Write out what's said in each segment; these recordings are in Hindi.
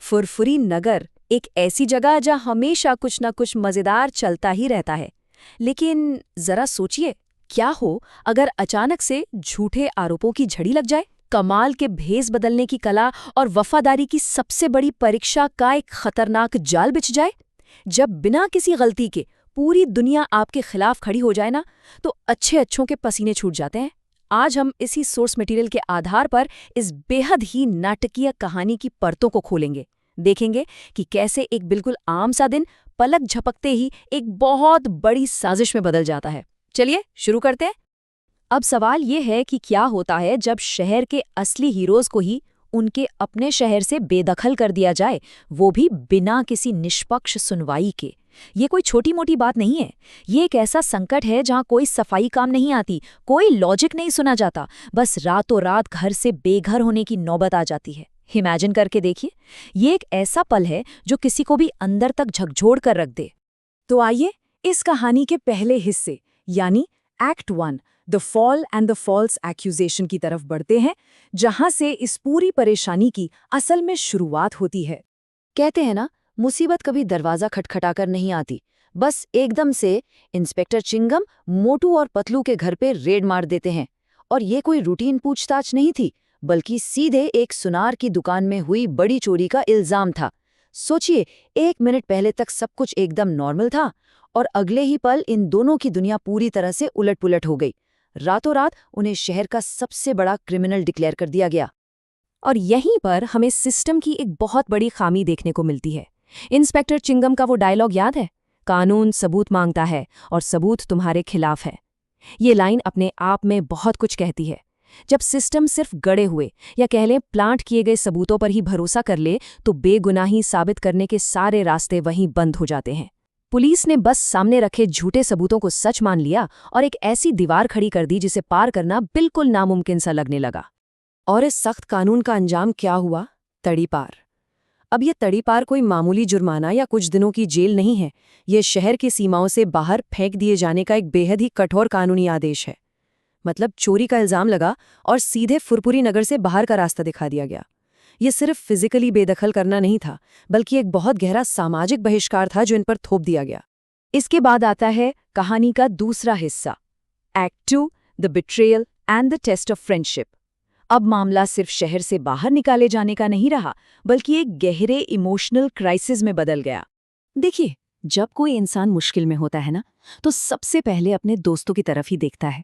फुरफुरी नगर एक ऐसी जगह जहां हमेशा कुछ न कुछ मजेदार चलता ही रहता है। लेकिन जरा सोचिए, क्या हो अगर अचानक से झूठे आरोपों की झड़ी लग जाए, कमाल के भेस बदलने की कला और वफादारी की सबसे बड़ी परीक्षा का एक खतरनाक जाल बिछ जाए। जब बिना किसी गलती के पूरी दुनिया आपके खिलाफ खड़ी हो जाए ना, तो अच्छे अच्छों के पसीने छूट जाते हैं। आज हम इसी सोर्स मटेरियल के आधार पर इस बेहद ही नाटकीय कहानी की परतों को खोलेंगे। देखेंगे कि कैसे एक बिल्कुल आम सा दिन पलक झपकते ही एक बहुत बड़ी साजिश में बदल जाता है। चलिए शुरू करते हैं। अब सवाल ये है कि क्या होता है जब शहर के असली हीरोज को ही उनके अपने शहर से बेदखल कर दिया जाए, वो भी बिना किसी निष्पक्ष सुनवाई के। ये कोई छोटी मोटी बात नहीं है। ये एक ऐसा संकट है जहां कोई सफाई काम नहीं आती, कोई लॉजिक नहीं सुना जाता, बस रातों रात घर से बेघर होने की नौबत आ जाती है। इमेजिन करके देखिए, ये एक ऐसा पल है जो किसी को भी अंदर तक झकझोर कर रख दे। तो आइए इस कहानी के पहले हिस्से यानी act 1 the fall and the false accusation की तरफ बढ़ते हैं, जहां से इस पूरी परेशानी की असल में शुरुआत होती है। कहते हैं ना, मुसीबत कभी दरवाजा खटखटाकर नहीं आती, बस एकदम से इंस्पेक्टर चिंगम मोटू और पतलू के घर पे रेड मार देते हैं। और ये कोई रूटीन पूछताछ नहीं थी, बल्कि सीधे एक सुनार की दुकान में हुई बड़ी चोरी का इल्जाम था। सोचिए, 1 मिनट पहले तक सब कुछ एकदम नॉर्मल था और अगले ही पल इन दोनों की दुनिया पूरी तरह से उलट-पुलट हो गई। रातों रात उन्हें शहर का सबसे बड़ा क्रिमिनल डिक्लेयर कर दिया गया। और यहीं पर हमें सिस्टम की एक बहुत बड़ी खामी देखने को मिलती है। इंस्पेक्टर चिंगम का वो डायलॉग याद है, कानून सबूत मांगता है और सबूत तुम्हारे खिलाफ है। ये लाइन अपने आप में बहुत कुछ कहती है। जब सिस्टम सिर्फ गड़े हुए या कह लें प्लांट किए गए सबूतों पर ही भरोसा कर ले, तो बेगुनाही साबित करने के सारे रास्ते वहीं बंद हो जाते हैं। पुलिस ने बस सामने रखे झूठे सबूतों को सच मान लिया और एक ऐसी दीवार खड़ी कर दी जिसे पार करना बिल्कुल नामुमकिन सा लगने लगा। और इस सख्त कानून का अंजाम क्या हुआ? तड़ीपार। अब ये तड़ीपार कोई मामूली जुर्माना या कुछ दिनों की जेल नहीं है। ये शहर की सीमाओं से बाहर फेंक दिए जाने का एक बेहद ही कठोर कानूनी आदेश है। मतलब चोरी का इल्जाम लगा और सीधे फुरपुरी नगर से बाहर का रास्ता दिखा दिया गया। ये सिर्फ फिजिकली बेदखल करना नहीं था, बल्कि एक बहुत गहरा सामाजिक बहिष्कार था जो इन पर थोप दिया गया। इसके बाद आता है कहानी का दूसरा हिस्सा, act 2 the betrayal and the test of friendship. अब मामला सिर्फ शहर से बाहर निकाले जाने का नहीं रहा, बल्कि एक गहरे इमोशनल क्राइसिस में बदल गया। देखिए, जब कोई इंसान मुश्किल में होता है ना, तो सबसे पहले अपने दोस्तों की तरफ ही देखता है।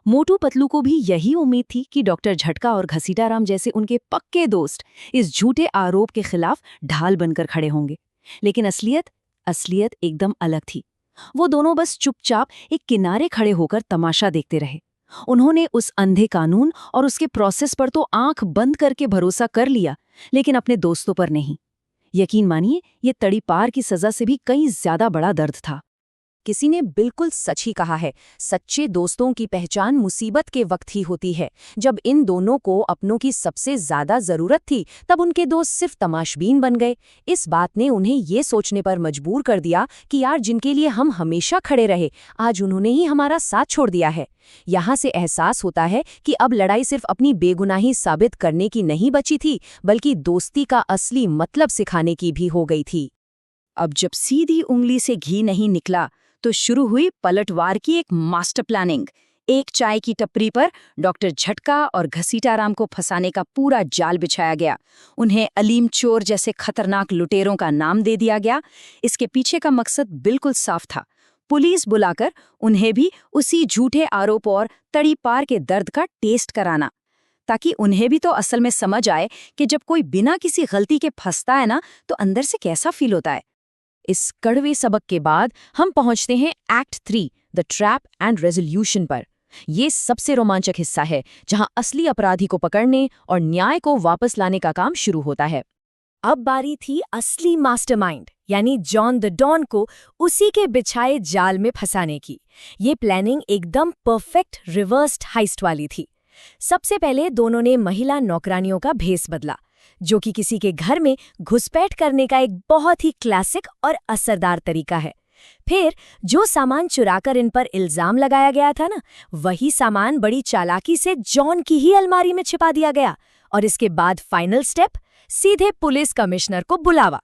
मोटू पतलू को भी यही उम्मीद थी कि डॉक्टर झटका और घसीटाराम जैसे उनके पक्के दोस्त इस झूठे आरोप के खिलाफ ढाल बनकर खड़े होंगे। लेकिन असलियत एकदम अलग थी। वो दोनों बस चुपचाप एक किनारे खड़े होकर तमाशा देखते रहे। उन्होंने उस अंधे कानून और उसके प्रोसेस पर तो आंख बंद करके भरोसा कर लिया, लेकिन अपने दोस्तों पर नहीं। यकीन मानिए, ये तड़ीपार की सजा से भी कहीं ज्यादा बड़ा दर्द था। किसी ने बिल्कुल सच ही कहा है, सच्चे दोस्तों की पहचान मुसीबत के वक्त ही होती है। जब इन दोनों को अपनों की सबसे ज्यादा जरूरत थी, तब उनके दोस्त सिर्फ तमाशबीन बन गए। इस बात ने उन्हें ये सोचने पर मजबूर कर दिया कि यार, जिनके लिए हम हमेशा खड़े रहे, आज उन्होंने ही हमारा साथ छोड़ दिया है। यहाँ से एहसास होता है कि अब लड़ाई सिर्फ अपनी बेगुनाही साबित करने की नहीं बची थी, बल्कि दोस्ती का असली मतलब सिखाने की भी हो गई थी। अब जब सीधी उंगली से घी नहीं निकला, तो शुरू हुई पलटवार की एक मास्टर प्लानिंग। एक चाय की टपरी पर डॉक्टर झटका और घसीटाराम को फंसाने का पूरा जाल बिछाया गया। उन्हें अलीम चोर जैसे खतरनाक लुटेरों का नाम दे दिया गया। इसके पीछे का मकसद बिल्कुल साफ था, पुलिस बुलाकर उन्हें भी उसी झूठे आरोप और तड़ीपार के दर्द का टेस्ट कराना, ताकि उन्हें भी तो असल में समझ आए कि जब कोई बिना किसी गलती के फंसता है ना, तो अंदर से कैसा फील होता है। इस कड़वे सबक के बाद हम पहुंचते हैं act 3 the trap and resolution पर। ये सबसे रोमांचक हिस्सा है, जहां असली अपराधी को पकड़ने और न्याय को वापस लाने का काम शुरू होता है। अब बारी थी असली मास्टरमाइंड यानी जॉन द डॉन को उसी के बिछाए जाल में फंसाने की। ये प्लानिंग एकदम परफेक्ट रिवर्स्ड हाइस्ट वाली थी। सबसे पहले दोनों ने महिला नौकरानियों का भेस बदला, जो कि किसी के घर में घुसपैठ करने का एक बहुत ही क्लासिक और असरदार तरीका है। फिर जो सामान चुराकर इन पर इल्जाम लगाया गया था ना, वही सामान बड़ी चालाकी से जॉन की ही अलमारी में छिपा दिया गया। और इसके बाद फाइनल स्टेप, सीधे पुलिस कमिश्नर को बुलावा।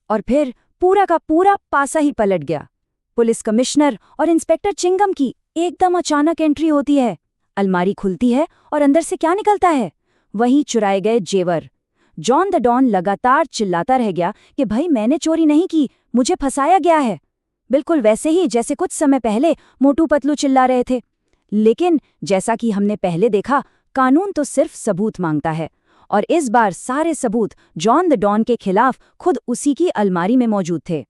और फिर पूरा का पूरा पासा ही पलट गया। पुलिस कमिश्नर और इंस्पेक्टर चिंगम की एकदम अचानक एंट्री होती है। अलमारी खुलती है और अंदर से क्या निकलता है? वहीं चुराए गए जेवर। जॉन द डॉन लगातार चिल्लाता रह गया कि भाई मैंने चोरी नहीं की, मुझे फंसाया गया है। बिल्कुल वैसे ही जैसे कुछ समय पहले मोटू पतलू चिल्ला रहे थे। लेकिन जैसा कि हमने पहले देखा, कानून तो सिर्फ सबूत मांगता है, और इस बार सारे सबूत जॉन द डॉन के खिलाफ खुद उसी की अलमारी में मौजूद थे।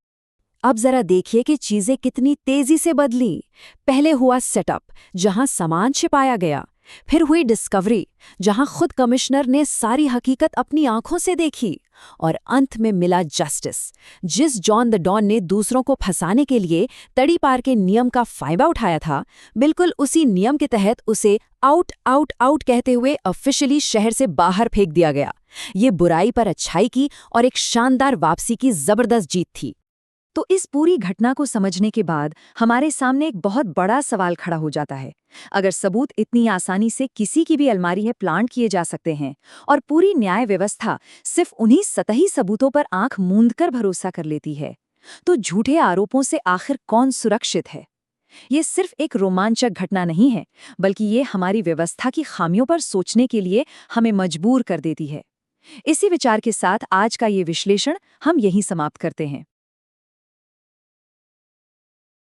अब जरा देखिए कि चीजें कितनी तेजी से बदली। पहले हुआ सेटअप, जहां सामान छिपाया गया। फिर हुई डिस्कवरी, जहां खुद कमिश्नर ने सारी हकीकत अपनी आंखों से देखी। और अंत में मिला जस्टिस। जिस जॉन द डॉन ने दूसरों को फंसाने के लिए तड़ी पार के नियम का फायदा उठाया था, बिल्कुल उसी नियम के तहत उसे आउट आउट आउट कहते हुए ऑफिशियली शहर से बाहर फेंक दिया गया। ये बुराई पर अच्छाई की और एक शानदार वापसी की जबरदस्त जीत थी। तो इस पूरी घटना को समझने के बाद हमारे सामने एक बहुत बड़ा सवाल खड़ा हो जाता है। अगर सबूत इतनी आसानी से किसी की भी अलमारी में प्लांट किए जा सकते हैं और पूरी न्याय व्यवस्था सिर्फ उन्हीं सतही सबूतों पर आंख मूंदकर भरोसा कर लेती है, तो झूठे आरोपों से आखिर कौन सुरक्षित है? ये सिर्फ एक रोमांचक घटना नहीं है, बल्कि ये हमारी व्यवस्था की खामियों पर सोचने के लिए हमें मजबूर कर देती है। इसी विचार के साथ आज का ये विश्लेषण हम यहीं समाप्त करते हैं।